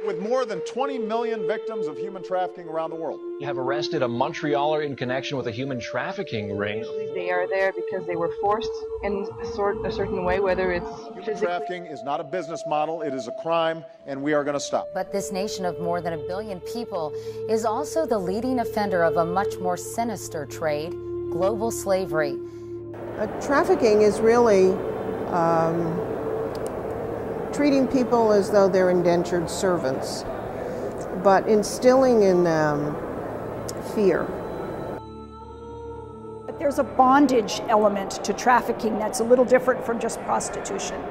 with more than 20 million victims of human trafficking around the world. Have arrested a Montrealer in connection with a human trafficking ring. They are there because they were forced in a certain way, whether it's Human trafficking is not a business model, it is a crime, and we are going to stop. But this nation of more than 1 billion people is also the leading offender of a much more sinister trade, global slavery. Trafficking is really treating people as though they're indentured servants, but instilling in them fear. But there's a bondage element to trafficking that's a little different from just prostitution.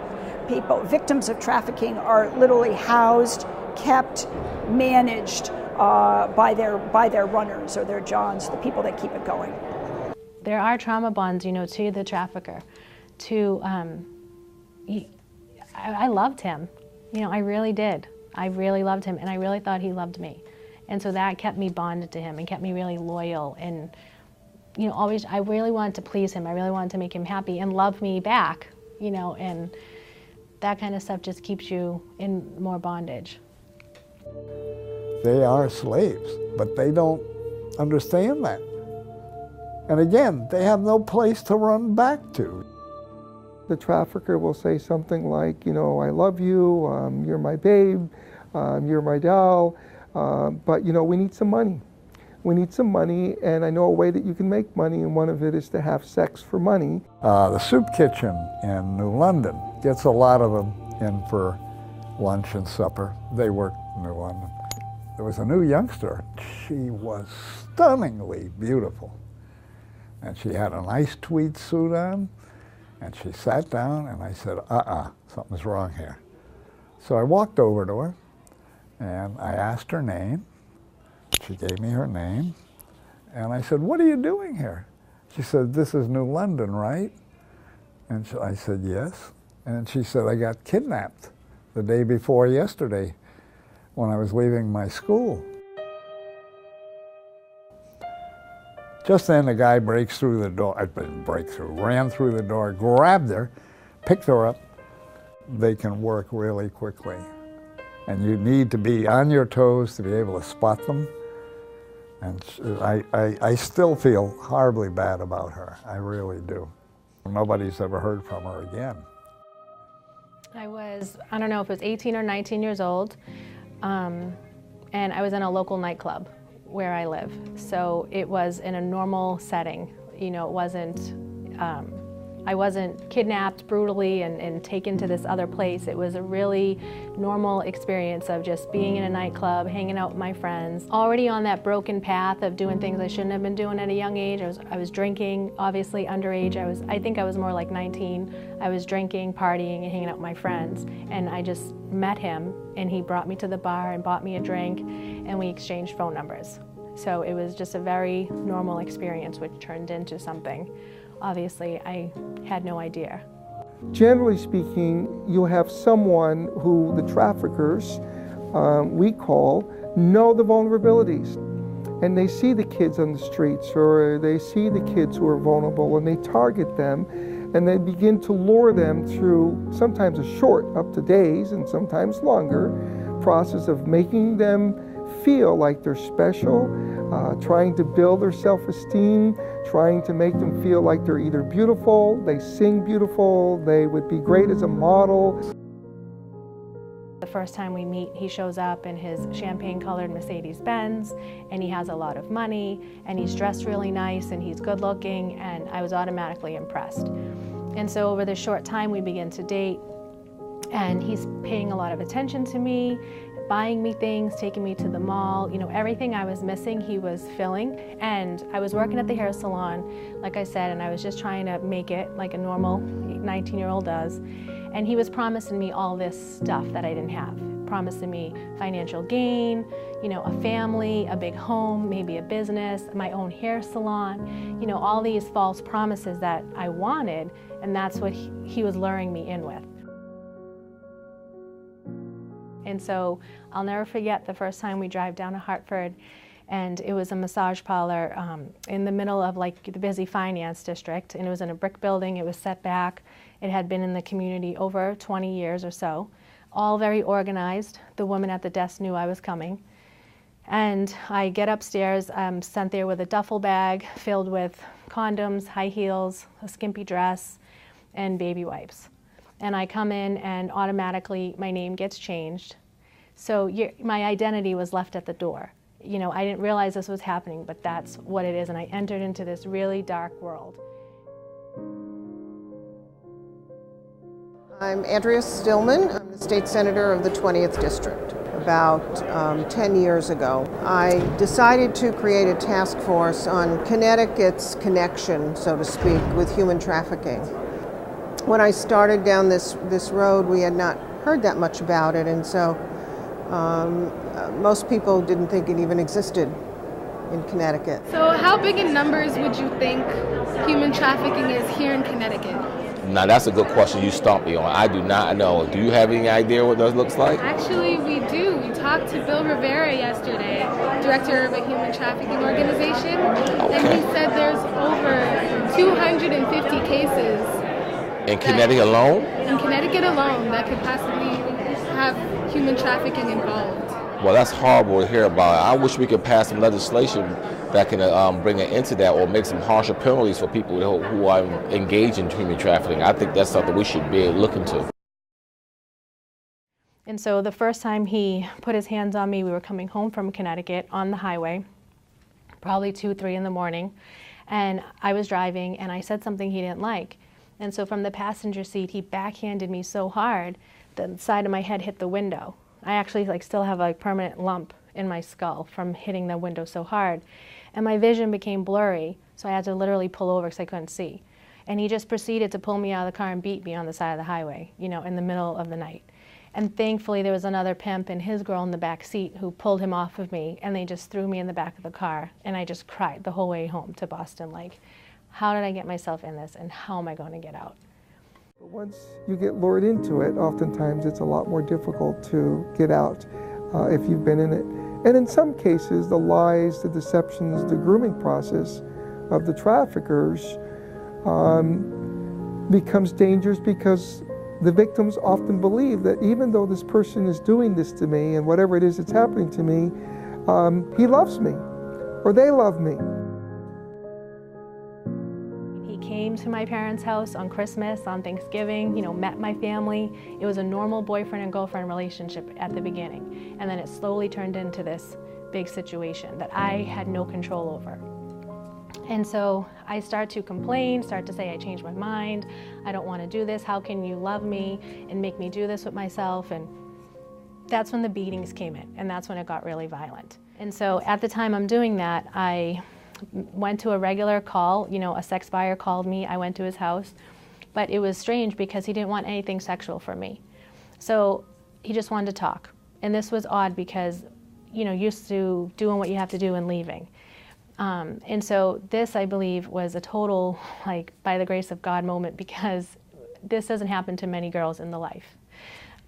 Victims of trafficking are literally housed, kept, managed by their runners or their johns, the people that keep it going. There are trauma bonds, to the trafficker. I loved him. I really did. I really loved him, and I really thought he loved me. And so that kept me bonded to him and kept me really loyal. And, always, I really wanted to please him. I really wanted to make him happy and love me back, and that kind of stuff just keeps you in more bondage. They are slaves, but they don't understand that. And again, they have no place to run back to. The trafficker will say something like, I love you, you're my babe, you're my doll, but we need some money. We need some money, and I know a way that you can make money, and one of it is to have sex for money. The soup kitchen in New London gets a lot of them in for lunch and supper. They work in New London. There was a new youngster. She was stunningly beautiful. And she had a nice tweed suit on, and she sat down, and I said, something's wrong here. So I walked over to her, and I asked her name. She gave me her name, and I said, what are you doing here? She said, this is New London, right? And I said, yes. And she said, I got kidnapped the day before yesterday when I was leaving my school. Just then, the guy breaks through the door, ran through the door, grabbed her, picked her up. They can work really quickly. And you need to be on your toes to be able to spot them. And I still feel horribly bad about her. I really do. Nobody's ever heard from her again. I don't know if it was 18 or 19 years old, and I was in a local nightclub where I live. So it was in a normal setting. I wasn't kidnapped brutally and taken to this other place. It was a really normal experience of just being in a nightclub, hanging out with my friends. Already on that broken path of doing things I shouldn't have been doing at a young age. I was drinking, obviously underage. I think I was more like 19. I was drinking, partying, and hanging out with my friends. And I just met him, and he brought me to the bar and bought me a drink, and we exchanged phone numbers. So it was just a very normal experience, which turned into something. Obviously, I had no idea. Generally speaking, you have someone who the traffickers, we call, know the vulnerabilities. And they see the kids on the streets, or they see the kids who are vulnerable, and they target them, and they begin to lure them through sometimes a short, up to days, and sometimes longer, process of making them feel like they're special, trying to build their self-esteem, trying to make them feel like they're either beautiful, they sing beautiful, they would be great as a model. The first time we meet, he shows up in his champagne-colored Mercedes-Benz, and he has a lot of money, and he's dressed really nice, and he's good-looking, and I was automatically impressed. And so over the short time, we begin to date, and he's paying a lot of attention to me, buying me things, taking me to the mall. Everything I was missing, he was filling. And I was working at the hair salon, like I said, and I was just trying to make it like a normal 19-year-old does. And he was promising me all this stuff that I didn't have. Promising me financial gain, a family, a big home, maybe a business, my own hair salon, all these false promises that I wanted, and that's what he was luring me in with. And so I'll never forget the first time we drive down to Hartford, and it was a massage parlor in the middle of like the busy finance district, and it was in a brick building. It was set back. It had been in the community over 20 years or so. all very organized. The woman at the desk knew I was coming. And I get upstairs, I'm sent there with a duffel bag filled with condoms, high heels, a skimpy dress, and baby wipes. And I come in and automatically my name gets changed. So my identity was left at the door. You know, I didn't realize this was happening, but that's what it is. And I entered into this really dark world. I'm Andrea Stillman. I'm the state senator of the 20th District. About 10 years ago, I decided to create a task force on Connecticut's connection, so to speak, with human trafficking. When I started down this road, we had not heard that much about it, and so most people didn't think it even existed in Connecticut. So how big in numbers would you think human trafficking is here in Connecticut? Now that's a good question you stumped me on. I do not know. Do you have any idea what that looks like? Actually, we do. We talked to Bill Rivera yesterday, director of a human trafficking organization, and he said there's over 250 cases. In Connecticut alone? In Connecticut alone that could possibly have human trafficking involved. Well, that's horrible to hear about. I wish we could pass some legislation that can bring an end to that or make some harsher penalties for people who are engaged in human trafficking. I think that's something we should be looking to. And so the first time he put his hands on me, we were coming home from Connecticut on the highway, probably 2, 3 in the morning, and I was driving and I said something he didn't like. And so from the passenger seat, he backhanded me so hard, the side of my head hit the window. I actually still have a permanent lump in my skull from hitting the window so hard. And my vision became blurry, so I had to literally pull over because I couldn't see. And he just proceeded to pull me out of the car and beat me on the side of the highway, you know, in the middle of the night. And thankfully there was another pimp and his girl in the back seat who pulled him off of me, and they just threw me in the back of the car, and I just cried the whole way home to Boston, like, how did I get myself in this and how am I going to get out? But once you get lured into it, oftentimes it's a lot more difficult to get out if you've been in it. And in some cases, the lies, the deceptions, the grooming process of the traffickers becomes dangerous because the victims often believe that even though this person is doing this to me and whatever it is that's happening to me, he loves me or they love me. He came to my parents' house on Christmas, on Thanksgiving, you know, met my family. It was a normal boyfriend and girlfriend relationship at the beginning. And then it slowly turned into this big situation that I had no control over. And so I start to complain, start to say I changed my mind, I don't want to do this, how can you love me and make me do this with myself? And that's when the beatings came in, and that's when it got really violent. And so at the time I'm doing that, I went to a regular call, you know, a sex buyer called me, I went to his house, but it was strange because he didn't want anything sexual from me. So he just wanted to talk. And this was odd because, you know, used to doing what you have to do and leaving. And so this, I believe, was a total, like, by the grace of God moment, because this doesn't happen to many girls in the life.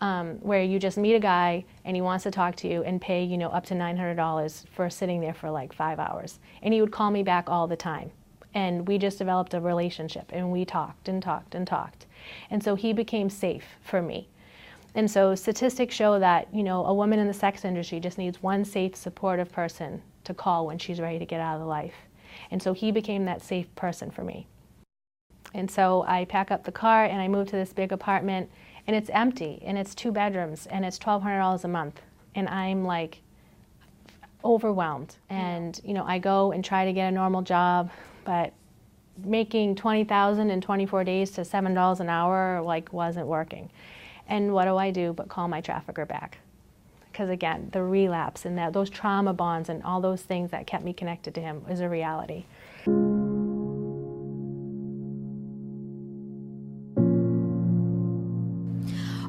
Where you just meet a guy and he wants to talk to you and pay, you know, up to $900 for sitting there for like 5 hours. And he would call me back all the time. And we just developed a relationship and we talked and talked and talked. And so he became safe for me. And so statistics show that, you know, a woman in the sex industry just needs one safe, supportive person to call when she's ready to get out of the life. And so he became that safe person for me. And so I pack up the car and I move to this big apartment, and it's empty, and it's 2 bedrooms, and it's $1,200 a month. And I'm like overwhelmed. And, you know, I go and try to get a normal job, but making $20,000 in 24 days to $7 an hour, like, wasn't working. And what do I do but call my trafficker back? Because again, the relapse and those trauma bonds and all those things that kept me connected to him is a reality.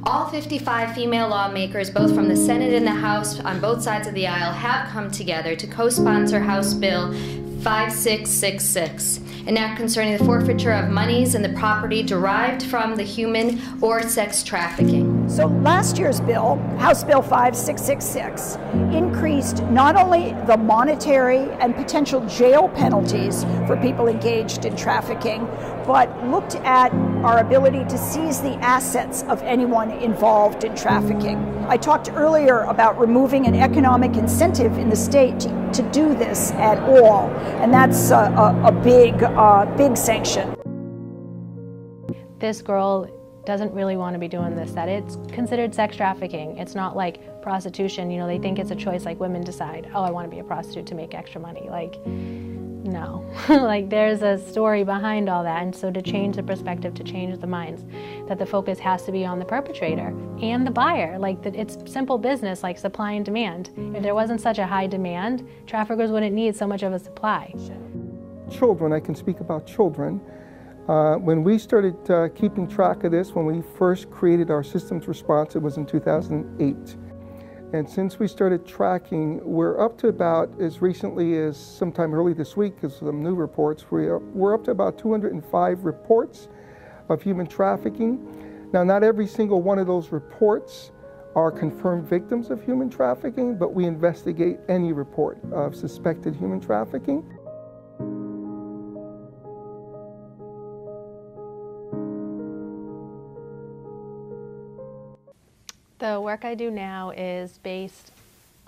All 55 female lawmakers, both from the Senate and the House, on both sides of the aisle, have come together to co-sponsor House Bill 5666, an act concerning the forfeiture of monies and the property derived from the human or sex trafficking. So last year's bill, House Bill 5666, increased not only the monetary and potential jail penalties for people engaged in trafficking, but looked at our ability to seize the assets of anyone involved in trafficking. I talked earlier about removing an economic incentive in the state to do this at all, and that's a big sanction. This girl doesn't really want to be doing this, that it's considered sex trafficking. It's not like prostitution, you know, they think it's a choice, like women decide, oh, I want to be a prostitute to make extra money. Like, no. Like, there's a story behind all that, and so to change the perspective, to change the minds, that the focus has to be on the perpetrator and the buyer. Like, that it's simple business, like supply and demand. If there wasn't such a high demand, traffickers wouldn't need so much of a supply. Children, I can speak about children. When we started keeping track of this, when we first created our systems response, it was in 2008. And since we started tracking, we're up to about, as recently as sometime early this week, because some new reports, we're up to about 205 reports of human trafficking. Now, not every single one of those reports are confirmed victims of human trafficking, but we investigate any report of suspected human trafficking. The work I do now is based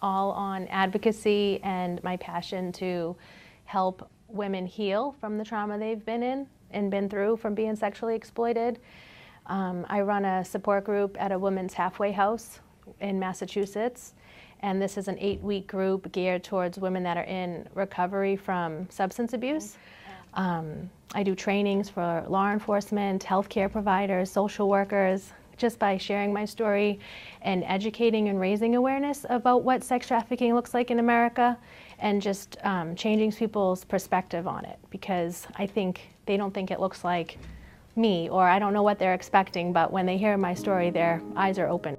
all on advocacy and my passion to help women heal from the trauma they've been in and been through from being sexually exploited. I run a support group at a women's halfway house in Massachusetts, and this is an 8-week group geared towards women that are in recovery from substance abuse. I do trainings for law enforcement, healthcare providers, social workers, just by sharing my story and educating and raising awareness about what sex trafficking looks like in America, and just changing people's perspective on it, because I think they don't think it looks like me, or I don't know what they're expecting, but when they hear my story, their eyes are open.